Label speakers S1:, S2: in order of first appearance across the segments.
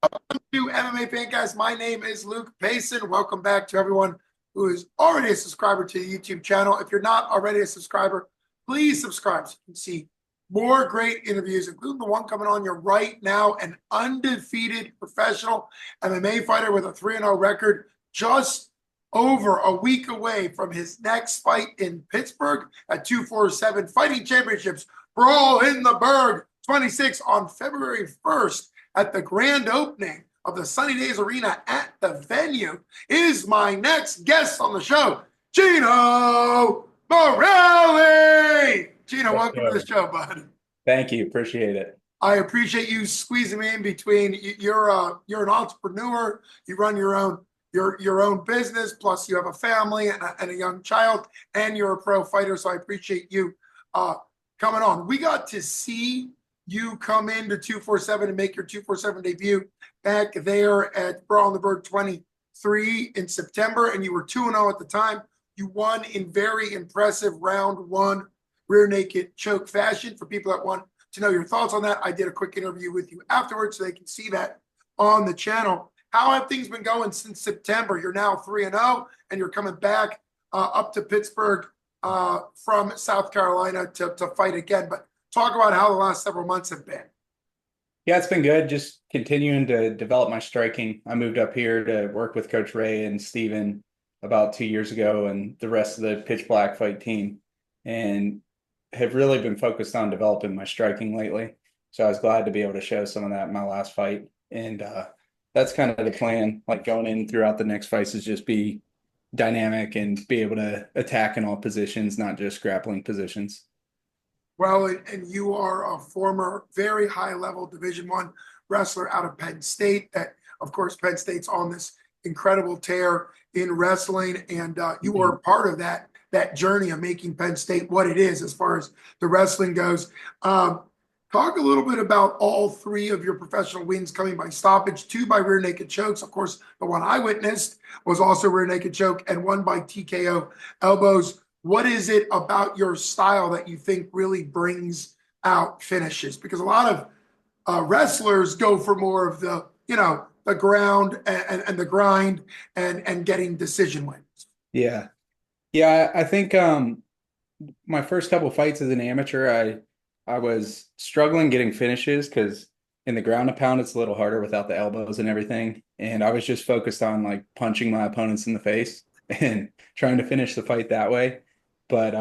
S1: To MMA Fancast. My name is Luke Payson. Welcome back to everyone who is already a subscriber to the YouTube channel. If you're not already a subscriber, please subscribe so you can see more great interviews, including the one coming on your right now, an undefeated professional MMA fighter with a 3-0 record, just over a week away from his next fight in Pittsburgh at 247 Fighting Championships Brawl in the Burgh 26 on February 1st at the grand opening of the Sunny Days Arena at the venue is my next guest on the show, Geno Morelli. Geno,
S2: Yes,
S1: welcome to the
S2: sir.
S1: show, bud.
S2: Thank you. Appreciate it.
S1: I appreciate you squeezing me in between. You're an entrepreneur. You run your own business. Plus, you have a family and a young child, and you're a pro fighter. So I appreciate you coming on. We got to see you come into 247 and make your 247 debut back there at Brawl in the Burgh 23 in September, and you were 2-0 at the time. You won in very impressive round one rear naked choke fashion. For people that want to know your thoughts on that, I did a quick interview with you afterwards so they can see that on the channel. How have things been going since September? You're now 3-0, and you're coming back up to Pittsburgh from South Carolina to fight again. But talk about how the last several months have been.
S2: Yeah, it's been good. Just continuing to develop my striking. I moved up here to work with Coach Ray and Steven about 2 years ago and the rest of the Pitch Black fight team, and have really been focused on developing my striking lately. So I was glad to be able to show some of that in my last fight. And that's kind of the plan, like going in throughout the next fights, is just be dynamic and be able to attack in all positions, not just grappling positions.
S1: Well, and you are a former very high-level Division I wrestler out of Penn State. That, of course, Penn State's on this incredible tear in wrestling, and you were part of that journey of making Penn State what it is as far as the wrestling goes. Talk a little bit about all three of your professional wins coming by stoppage, 2 by rear naked chokes. Of course, the one I witnessed was also rear naked choke, and 1 by TKO elbows. What is it about your style that you think really brings out finishes? Because a lot of wrestlers go for more of the ground and the grind and getting decision wins.
S2: Yeah. Yeah, I think my first couple fights as an amateur, I was struggling getting finishes because in the ground and pound it's a little harder without the elbows and everything. And I was just focused on like punching my opponents in the face and trying to finish the fight that way. But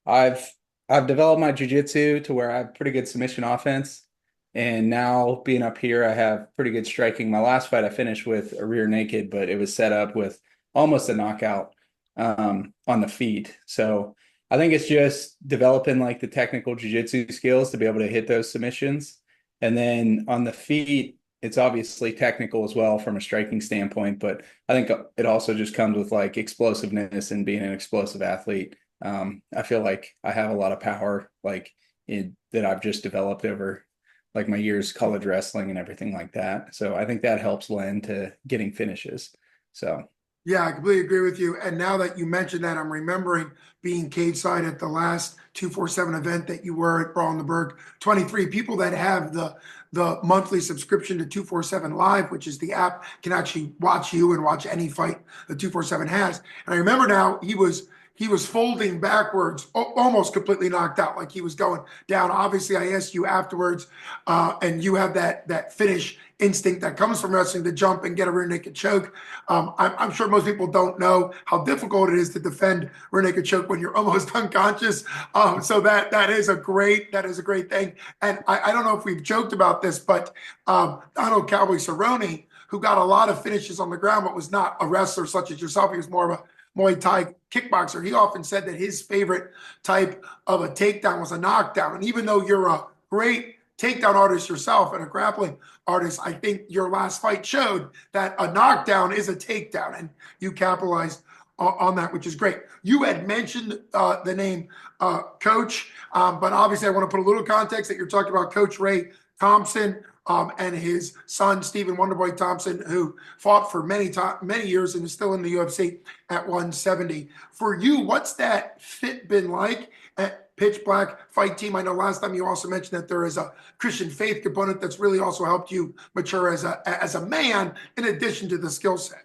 S2: I've developed my jiu-jitsu to where I have pretty good submission offense. And now being up here, I have pretty good striking. My last fight I finished with a rear naked, but it was set up with almost a knockout on the feet. So I think it's just developing like the technical jiu-jitsu skills to be able to hit those submissions. And then on the feet, it's obviously technical as well from a striking standpoint, but I think it also just comes with like explosiveness and being an explosive athlete. I feel like I have a lot of power that I've just developed over like my years college wrestling and everything like that. So I think that helps lend to getting finishes. So
S1: Yeah, I completely agree with you. And now that you mentioned that, I'm remembering being cage side at the last 247 event that you were at Brawl in the Burgh 23. People that have the monthly subscription to 247 Live, which is the app, can actually watch you and watch any fight that 247 has. And I remember now he was folding backwards, almost completely knocked out, like he was going down. Obviously, I asked you afterwards, and you have that finish instinct that comes from wrestling to jump and get a rear naked choke. I'm sure most people don't know how difficult it is to defend rear naked choke when you're almost unconscious. So that is a great thing. And I don't know if we've joked about this, but Donald Cowboy Cerrone, who got a lot of finishes on the ground, but was not a wrestler such as yourself. He was more of a Muay Thai kickboxer. He often said that his favorite type of a takedown was a knockdown. And even though you're a great takedown artist yourself and a grappling artist, I think your last fight showed that a knockdown is a takedown, and you capitalized on that, which is great. You had mentioned the name Coach, but obviously I want to put a little context that you're talking about Coach Ray Thompson and his son, Stephen Wonderboy Thompson, who fought for many years and is still in the UFC at 170. For you, what's that fit been like? pitch black fight team. I know last time you also mentioned that there is a Christian faith component that's really also helped you mature as a man, in addition to the skill set.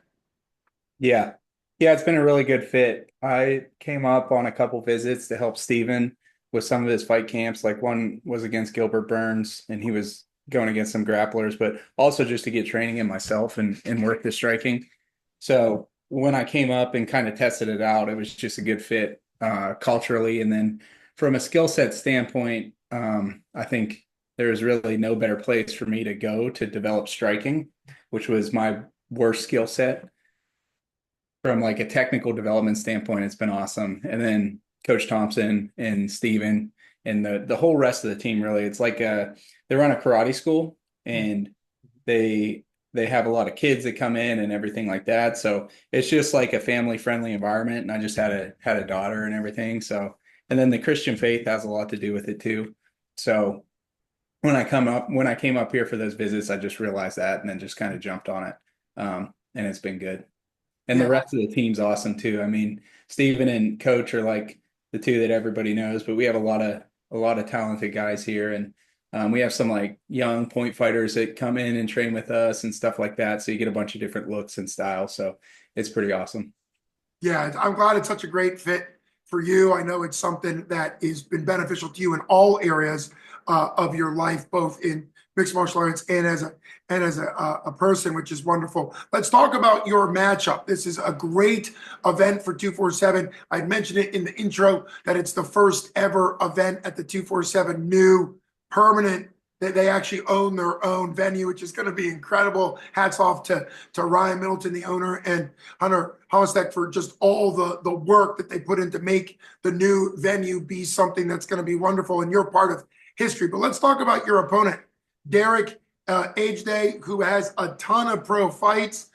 S2: Yeah. Yeah, it's been a really good fit. I came up on a couple visits to help Steven with some of his fight camps. Like one was against Gilbert Burns, and he was going against some grapplers, but also just to get training in myself and work the striking. So when I came up and kind of tested it out, it was just a good fit culturally. And then from a skill set standpoint, I think there's really no better place for me to go to develop striking, which was my worst skill set. From like a technical development standpoint, it's been awesome. And then Coach Thompson and Steven and the whole rest of the team, really, it's like they run a karate school, and they have a lot of kids that come in and everything like that. So it's just like a family friendly environment. And I just had a daughter and everything. So, and then the Christian faith has a lot to do with it too. So when I came up here for those visits, I just realized that and then just kind of jumped on it. And it's been good. And the rest of the team's awesome too. I mean, Steven and Coach are like the two that everybody knows, but we have a lot of talented guys here, and we have some like young point fighters that come in and train with us and stuff like that. So you get a bunch of different looks and styles. So it's pretty awesome.
S1: Yeah, I'm glad it's such a great fit for you. I know it's something that has been beneficial to you in all areas of your life, both in mixed martial arts and as a person, which is wonderful. Let's talk about your matchup. This is a great event for 247. I mentioned it in the intro that it's the first ever event at the 247 new permanent, that they actually own their own venue, which is going to be incredible. Hats off to Ryan Middleton, the owner, and Hunter Hollistek for just all the work that they put in to make the new venue be something that's going to be wonderful. And you're part of history. But let's talk about your opponent, Derek Age Day, who has a ton of pro fights.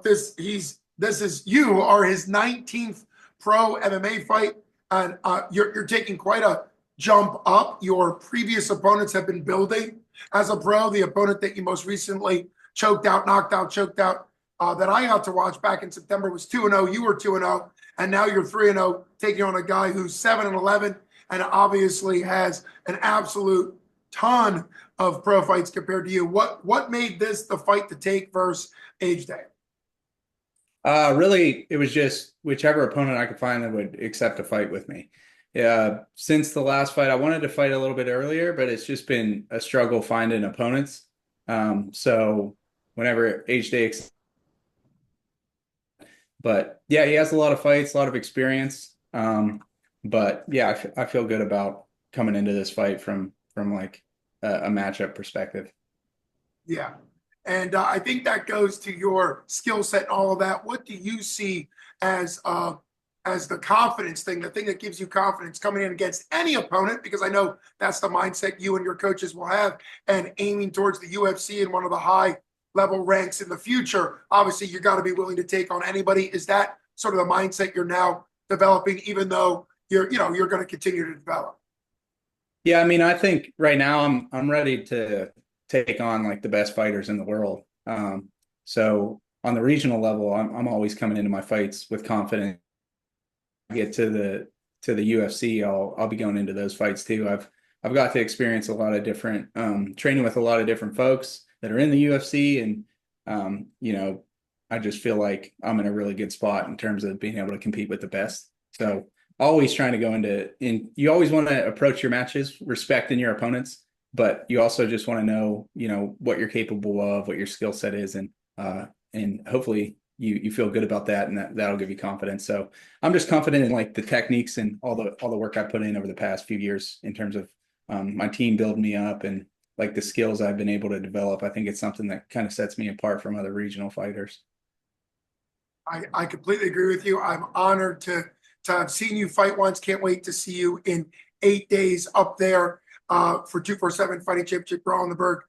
S1: This is you are his 19th pro MMA fight, and you're taking quite a jump up. Your previous opponents have been building as a pro. The opponent that you most recently knocked out, that I got to watch back in September was 2-0. You were 2-0, and now you're 3-0, taking on a guy who's 7-11, and obviously has an absolute ton of pro fights compared to you. What made this the fight to take versus Age Day?
S2: Really, it was just whichever opponent I could find that would accept a fight with me. Yeah, since the last fight, I wanted to fight a little bit earlier, but it's just been a struggle finding opponents. So whenever Age Day, but yeah, he has a lot of fights, a lot of experience. But yeah, I feel good about coming into this fight from like a matchup perspective.
S1: Yeah. And I think that goes to your skill set and all of that. What do you see as the confidence thing, the thing that gives you confidence coming in against any opponent? Because I know that's the mindset you and your coaches will have, and aiming towards the UFC and one of the high level ranks in the future. Obviously, you got to be willing to take on anybody. Is that sort of the mindset you're now developing, even though you're going to continue to develop?
S2: Yeah, I mean, I think right now I'm ready to take on like the best fighters in the world. So on the regional level, I'm always coming into my fights with confidence. Get to the UFC, I'll be going into those fights too. I've got to experience a lot of different training with a lot of different folks that are in the UFC, and I just feel like I'm in a really good spot in terms of being able to compete with the best. So always trying to go you always want to approach your matches respecting your opponents, but you also just want to know, what you're capable of, what your skill set is, and hopefully you feel good about that, and that'll give you confidence. So I'm just confident in like the techniques and all the work I put in over the past few years in terms of my team building me up and like the skills I've been able to develop. I think it's something that kind of sets me apart from other regional fighters.
S1: I completely agree with you. I'm honored to have seen you fight once. Can't wait to see you in 8 days up there for 247 Fighting Championship Brawl in the Burgh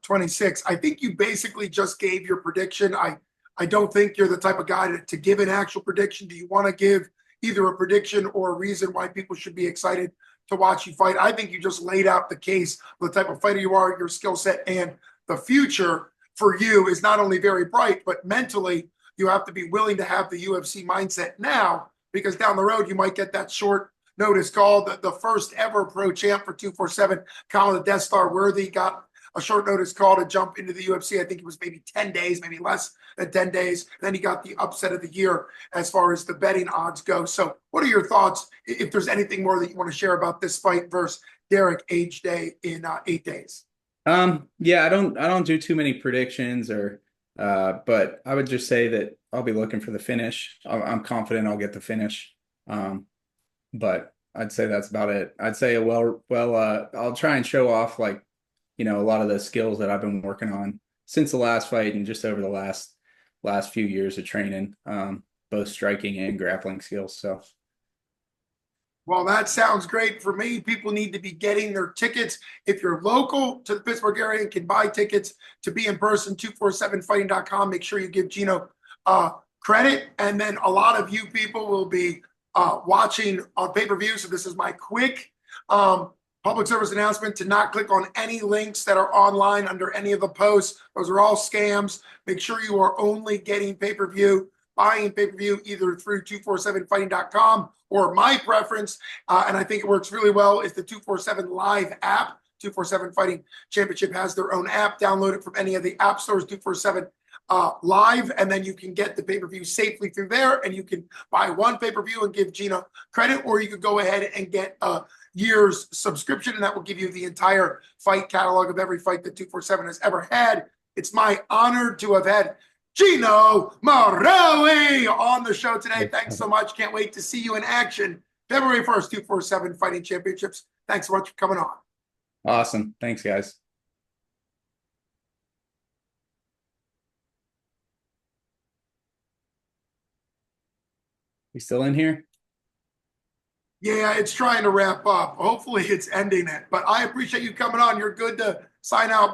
S1: 26. I think you basically just gave your prediction. I don't think you're the type of guy to give an actual prediction. Do you want to give either a prediction or a reason why people should be excited to watch you fight? I think you just laid out the case, the type of fighter you are, your skill set, and the future for you is not only very bright, but mentally you have to be willing to have the UFC mindset now, because down the road you might get that short notice called. The first ever pro champ for 247, Colin the Death Star Worthy, got a short notice call to jump into the UFC. I think it was maybe 10 days, maybe less than 10 days. Then he got the upset of the year as far as the betting odds go. So what are your thoughts, if there's anything more that you want to share about this fight versus Derek Age Day in 8 days?
S2: Yeah, I don't do too many predictions but I would just say that I'll be looking for the finish. I'm confident I'll get the finish. But I'd say that's about it. I'd say I'll try and show off like, a lot of the skills that I've been working on since the last fight and just over the last few years of training, both striking and grappling skills. So
S1: Well, that sounds great for me. People need to be getting their tickets. If you're local to the Pittsburgh area and can buy tickets to be in person, 247fighting.com. Make sure you give Geno credit. And then a lot of you people will be watching on pay-per-view. So this is my quick public service announcement to not click on any links that are online under any of the posts. Those are all scams. Make sure you are only getting pay-per-view, buying pay-per-view either through 247fighting.com or my preference, and I think it works really well, is the 247 Live app. 247 Fighting Championship has their own app. Download it from any of the app stores, 247 Live, and then you can get the pay-per-view safely through there, and you can buy one pay-per-view and give Geno credit, or you could go ahead and get a year's subscription, and that will give you the entire fight catalog of every fight that 247 has ever had. It's my honor to have had Geno Morelli on the show today. Thanks so much. Can't wait to see you in action February 1st, 247 Fighting Championships. Thanks so much for coming on.
S2: awesome. Thanks, guys. You still in here?
S1: Yeah, it's trying to wrap up. Hopefully it's ending it, but I appreciate you coming on. You're good to sign out.